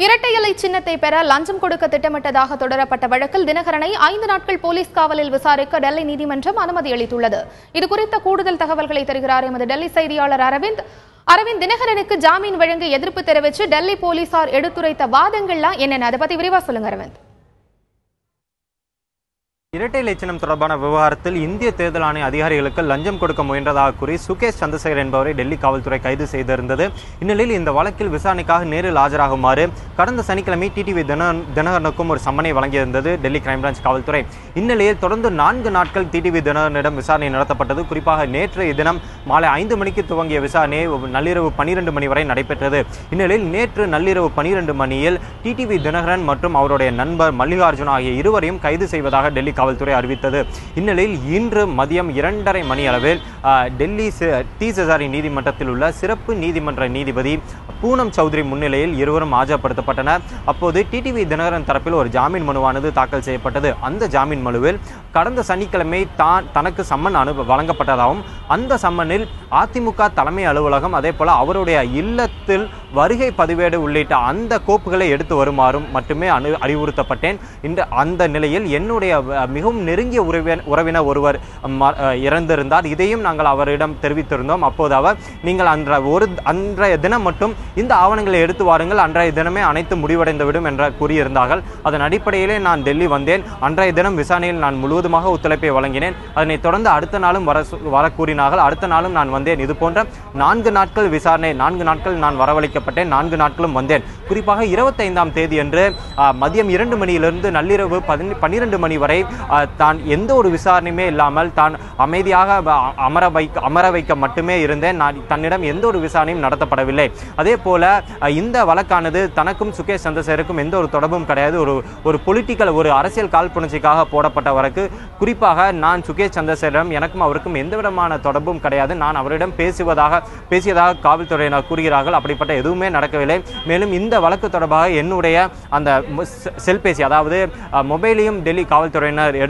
இரட்டை இலை சின்னத்தை பெற லஞ்சம் கொடுக்க திட்டமிட்டதாக தொடரப்பட்ட வழக்கில் தினகரனை 5 நாட்கள் போலீஸ் காவலில் விசாரிக்க டெல்லி நீதிமன்றம் அனுமதி அளித்துள்ளது. இதுகுறித்த கூடுதல் தகவல்களை தருகிறார் எமது டெல்லி செய்தியாளர் அரவிந்த். தினகரனுக்கு ஜாமீன் வழங்க எதிர்ப்பு தெரிவித்து டெல்லி போலீசார் எடுத்துரைத்த வாதங்கள்லாம் என்னென்ன, அதை பத்தி விரிவா சொல்லுங்க அரவிந்த். இரட்டை இலை சின்னம் தொடர்பான விவகாரத்தில் இந்திய தேர்தல் ஆணைய அதிகாரிகளுக்கு லஞ்சம் கொடுக்க முயன்றதாக கூறி சுகேஷ் சந்திரசேகர் என்பவரை டெல்லி காவல்துறை கைது செய்திருந்தது. இந்நிலையில் இந்த வழக்கில் விசாரணைக்காக நேரில் ஆஜராகுமாறு கடந்த சனிக்கிழமை டிடிவி தினகரனுக்கும் ஒரு சம்மனை வழங்கியிருந்தது டெல்லி கிரைம் பிரான்ச் காவல்துறை. இந்நிலையில் தொடர்ந்து 4 நாட்கள் டிடிவி தினகரனிடம் விசாரணை நடத்தப்பட்டது. குறிப்பாக நேற்றைய தினம் மாலை 5 மணிக்கு துவங்கிய விசாரணை நள்ளிரவு 12 மணி வரை நடைபெற்றது. இந்நிலையில் நேற்று நள்ளிரவு 12 மணியில் டிடிவி தினகரன் மற்றும் அவருடைய நண்பர் மல்லிகார்ஜுன் ஆகிய இருவரையும் கைது செய்வதாக டெல்லி காவல்துறை அறிவித்தது. இந்நிலையில் இன்று மதியம் 2:30 மணி அளவில் டெல்லி டி சசாரி நீதிமன்றத்தில் உள்ள சிறப்பு நீதிமன்ற நீதிபதி பூனம் சௌத்ரி முன்னிலையில் இருவரும் ஆஜர்படுத்தப்பட்டனர். அப்போது டிடிவி தினகரன் தரப்பில் ஒரு ஜாமீன் மனுவானது தாக்கல் செய்யப்பட்டது. அந்த ஜாமீன் மனுவில் கடந்த சனிக்கிழமை தனக்கு சம்மன் வழங்கப்பட்டதாகவும் அந்த சம்மனில் அதிமுக தலைமை அலுவலகம் அதே போல அவருடைய இல்லத்தில் வருகை பதிவேடு உள்ளிட்ட அந்த கோப்புகளை எடுத்து வருமாறும் மட்டுமே அறிவுறுத்தப்பட்டேன். அந்த நிலையில் என்னுடைய மிகவும் நெருங்கிய உறவினர் ஒருவர் இறந்திருந்தார். இதையும் நாங்கள் அவரிடம் தெரிவித்திருந்தோம். அப்போது அவர் நீங்கள் அன்றைய தினம் மட்டும் இந்த ஆவணங்களை எடுத்து வாருங்கள், அன்றைய தினமே அனைத்து முடிவடைந்துவிடும் என்று கூறியிருந்தார்கள். அதன் அடிப்படையிலே நான் டெல்லி வந்தேன். அன்றைய தினம் விசாரணையில் நான் முழுவதுமாக ஒத்துழைப்பை வழங்கினேன். அதனைத் தொடர்ந்து அடுத்த நாளும் வர கூறினார்கள். அடுத்த நாளும் நான் வந்தேன். இது போன்ற 4 நாட்கள் விசாரணை, 4 நாட்கள் நான் வரவழைக்கப்பட்டேன். 4 நாட்களும் வந்தேன். குறிப்பாக 25ஆம் தேதி அன்று மதியம் 2 மணியிலிருந்து நள்ளிரவு 12 மணி வரை தான் எந்த ஒரு விசாரணையுமே இல்லாமல் தான் அமைதியாக அமர வைக்க மட்டுமே இருந்தேன். தன்னிடம் எந்த ஒரு விசாரணையும் நடத்தப்படவில்லை. அதே போல இந்த வழக்கானது தனக்கும் சுகேஷ் சந்திரசேகருக்கும் எந்த ஒரு தொடர்பும் கிடையாது. ஒரு பொலிட்டிக்கல், ஒரு அரசியல் காழ்ப்புணர்ச்சிக்காக போடப்பட்ட வழக்கு. குறிப்பாக நான் சுகேஷ் சந்திரசேகரிடம் எனக்கும் அவருக்கும் எந்த விதமான தொடர்பும் கிடையாது. நான் அவரிடம் பேசியதாக காவல்துறையினர் கூறுகிறார்கள். அப்படிப்பட்ட எதுவுமே நடக்கவில்லை. மேலும் இந்த வழக்கு தொடர்பாக என்னுடைய அந்த செல்பேசி, அதாவது மொபைலையும் டெல்லி காவல்துறையினர்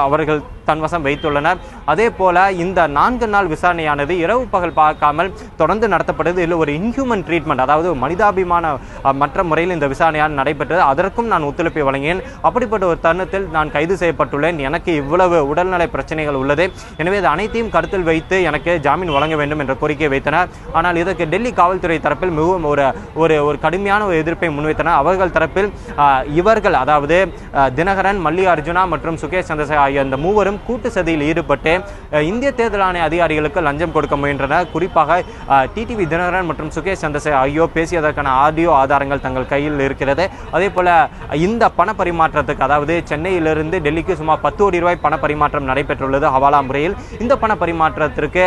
அவர்கள் தன்வசம் வைத்துள்ளனர். அதே போல இந்த 4 நாள் விசாரணையானது இரவு பகல் பார்க்காமல் தொடர்ந்து நடத்தப்பட்டது. இதில் ஒரு இன்ஹியூமன் ட்ரீட்மெண்ட், அதாவது மனிதாபிமான மற்ற முறையில் இந்த விசாரணையால் நடைபெற்றது. அதற்கும் நான் ஒத்துழைப்பை வழங்கினேன். அப்படிப்பட்ட ஒரு தருணத்தில் நான் கைது செய்யப்பட்டுள்ளேன். எனக்கு இவ்வளவு உடல்நலை பிரச்சனைகள் உள்ளது. எனவே இது அனைத்தையும் கருத்தில் வைத்து எனக்கு ஜாமீன் வழங்க வேண்டும் என்ற கோரிக்கை வைத்தனர். ஆனால் இதற்கு டெல்லி காவல்துறை தரப்பில் மிகவும் ஒரு கடுமையான ஒரு எதிர்ப்பை முன்வைத்தனர். அவர்கள் தரப்பில் இவர்கள், அதாவது தினகரன், மல்லிகார்ஜுனா மற்றும் சுகேஷ் சந்திரசேகர் ஆகிய இந்த மூவரும் கூட்டு சதியில் ஈடுபட்டு இந்திய தேர்தல் ஆணைய அதிகாரிகளுக்கு லஞ்சம் கொடுக்க முயன்றனர். குறிப்பாக டிடிவி தினகரன் மற்றும் சுகேஷ் சந்திரசேகர் ஆகியோர் பேசியதற்கான ஆடியோ ஆதாரங்கள் தங்கள் கையில் இருக்கிறது. அதே போல இந்த பண பரிமாற்றத்துக்கு, அதாவது சென்னையிலிருந்து டெல்லிக்கு சுமார் 10 கோடி ரூபாய் பண பரிமாற்றம் நடைபெற்றுள்ளது ஹவாலா முறையில். இந்த பண பரிமாற்றத்திற்கு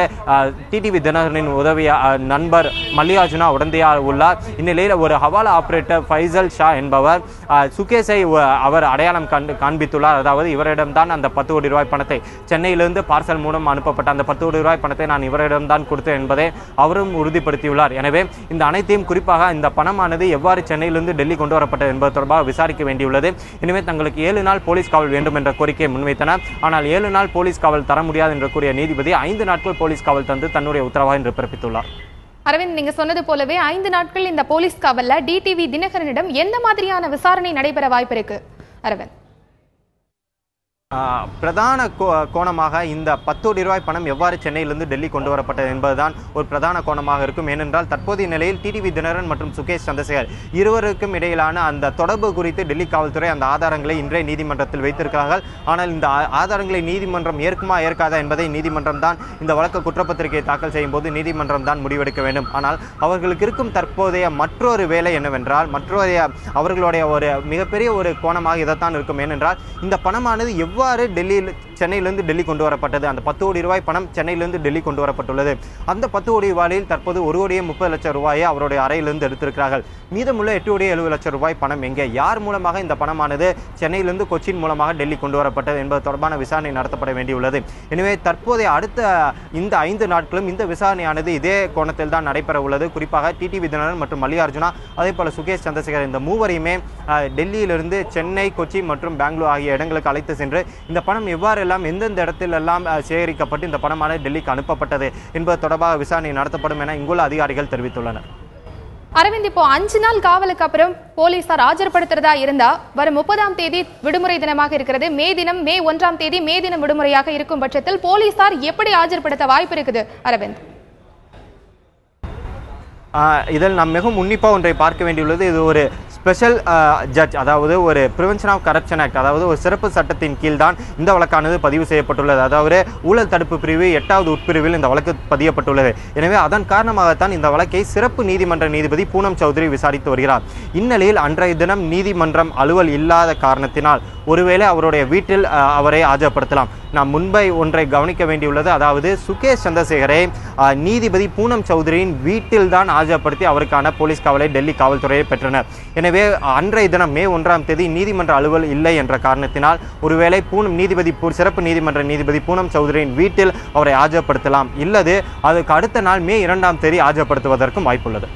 டிடிவி தினகரனின் உதவிய நண்பர் மல்லிகார்ஜுனா உடந்தையாக உள்ளார். இந்நிலையில் ஒரு ஹவாலா ஆபரேட்டர் ஃபைசல் ஷா என்பவர் சுகேஷை அவர் அடையாளம் காண்பித்துள்ளார். அதாவது இவரிடம்தான் அந்த 10 கோடி ரூபாய் பணத்தை, சென்னையிலிருந்து பார்சல் மூலம் அனுப்பப்பட்ட அந்த 10 கோடி ரூபாய் பணத்தை நான் இவரிடம்தான் கொடுத்தேன் என்பதை அவரும் உறுதிப்படுத்தியுள்ளார். எனவே இந்த அனைத்தையும், குறிப்பாக இந்த பணமானது எவ்வாறு சென்னையிலிருந்து டெல்லி கொண்டு வரப்பட்டது என்பது தொடர்பாக விசாரிக்க வேண்டியுள்ளது. எனவே தங்களுக்கு 7 நாள் போலீஸ் காவல் வேண்டும் என்ற கோரிக்கையை முன்வைத்தனர். ஆனால் 7 நாள் போலீஸ் காவல் தர முடியாது என்று கூறிய நீதிபதி 5 நாட்கள் போலீஸ் காவல் தந்து தன்னுடைய உத்தரவாக இன்று பிறப்பித்துள்ளார். அரவிந்த், நீங்க சொன்னது போலவே 5 நாட்கள் இந்த போலீஸ் காவல்ல டிடிவி தினகரனிடம் எந்த மாதிரியான விசாரணை நடைபெற வாய்ப்பு இருக்கு அரவிந்த்? பிரதான கோணமாக இந்த 10 கோடி ரூபாய் பணம் எவ்வாறு சென்னையிலிருந்து டெல்லி கொண்டு வரப்பட்டது என்பதுதான் ஒரு பிரதான கோணமாக இருக்கும். ஏனென்றால் தற்போதைய நிலையில் டிடிவி தினகரன் மற்றும் சுகேஷ் சந்திரசேகர் இருவருக்கும் இடையிலான அந்த தொடர்பு குறித்து டெல்லி காவல்துறை அந்த ஆதாரங்களை இன்றைய நீதிமன்றத்தில் வைத்திருக்கிறார்கள். ஆனால் இந்த ஆதாரங்களை நீதிமன்றம் ஏற்குமா ஏற்காதா என்பதை நீதிமன்றம் தான், இந்த வழக்கு குற்றப்பத்திரிகை தாக்கல் செய்யும் போது நீதிமன்றம் தான் முடிவெடுக்க வேண்டும். ஆனால் அவர்களுக்கு இருக்கும் தற்போதைய மற்றொரு வேலை என்னவென்றால், அவர்களுடைய ஒரு மிகப்பெரிய ஒரு கோணமாக இதைத்தான் இருக்கும். ஏனென்றால் இந்த பணமானது எவ்வாறு சென்னையிலிருந்து டெல்லி கொண்டு வரப்பட்டது, அந்த 10 கோடி ரூபாய் பணம் சென்னையிலிருந்து டெல்லி கொண்டு வரப்பட்டுள்ளது. அந்த 10 கோடி ரூபாயில் தற்போது 1,30,00,000 ரூபாயை அவருடைய அறையிலிருந்து எடுத்திருக்கிறார்கள். மீதமுள்ள 8,70,00,000 ரூபாய் பணம் எங்கே, யார் மூலமாக இந்த பணமானது சென்னையிலிருந்து கொச்சின் மூலமாக டெல்லி கொண்டு வரப்பட்டது என்பது தொடர்பான விசாரணை நடத்தப்பட வேண்டியுள்ளது. எனவே தற்போதைய அடுத்த இந்த 5 நாட்களும் இந்த விசாரணையானது இதே கோணத்தில் தான் நடைபெற உள்ளது. குறிப்பாக டிடிவி தினகரன் மற்றும் மல்லிகார்ஜுனா அதே போல சுகேஷ் சந்திரசேகர் இந்த மூவரையுமே டெல்லியிலிருந்து சென்னை, கொச்சி மற்றும் பெங்களூர் ஆகிய இடங்களுக்கு அழைத்து சென்று இந்த பணம் எவ்வாறெல்லாம் எந்தெந்த இடத்திலெல்லாம் சேகரிக்கப்பட்டு இந்த பணமானது டெல்லிக்கு அனுப்பப்பட்டது என்பது தொடர்பாக விசாரணை நடத்தப்படும் என இங்குள்ள அதிகாரிகள் தெரிவித்துள்ளனர். அரவிந்த், இப்போ 5 நாள் காவலுக்கு அப்புறம் போலீசார் ஆஜர்படுத்துறதா இருந்தா வரும் 30ஆம் தேதி விடுமுறை தினமாக இருக்கிறது. மே 1ஆம் தேதி மே தினம் விடுமுறையாக இருக்கும் பட்சத்தில் போலீசார் எப்படி ஆஜர்படுத்த வாய்ப்பு இருக்குது அரவிந்த்? இதில் நாம் மிகவும் உன்னிப்பாக ஒன்றை பார்க்க வேண்டியுள்ளது. இது ஒரு ஸ்பெஷல் ஜட்ஜ், அதாவது ஒரு பிரிவென்ஷன் ஆஃப் கரப்ஷன் ஆக்ட், அதாவது ஒரு சிறப்பு சட்டத்தின் கீழ் தான் இந்த வழக்கானது பதிவு செய்யப்பட்டுள்ளது. அதாவது ஊழல் தடுப்பு பிரிவு 8வது உட்பிரிவில் இந்த வழக்கு பதியப்பட்டுள்ளது. எனவே அதன் காரணமாகத்தான் இந்த வழக்கை சிறப்பு நீதிமன்ற நீதிபதி பூனம் சௌத்ரி விசாரித்து வருகிறார். இந்நிலையில் அன்றைய தினம் நீதிமன்றம் அலுவல் இல்லாத காரணத்தினால் ஒருவேளை அவருடைய வீட்டில் அவரை ஆஜர்படுத்தலாம். நாம் முன்பை ஒன்றை கவனிக்க வேண்டியுள்ளது. அதாவது சுகேஷ் சந்திரசேகரை நீதிபதி பூனம் சௌத்ரியின் வீட்டில் தான் ஆஜர்படுத்தி அவருக்கான போலீஸ் காவலை டெல்லி காவல்துறையை பெற்றனர். எனவே அன்றைய தினம் மே 1ஆம் தேதி நீதிமன்ற அலுவல் இல்லை என்ற காரணத்தினால் ஒருவேளை சிறப்பு நீதிமன்ற நீதிபதி பூனம் சௌத்ரியின் வீட்டில் அவரை ஆஜர்படுத்தலாம். இல்லது அதுக்கு அடுத்த நாள் மே 2ஆம் தேதி ஆஜர்படுத்துவதற்கும் வாய்ப்புள்ளது.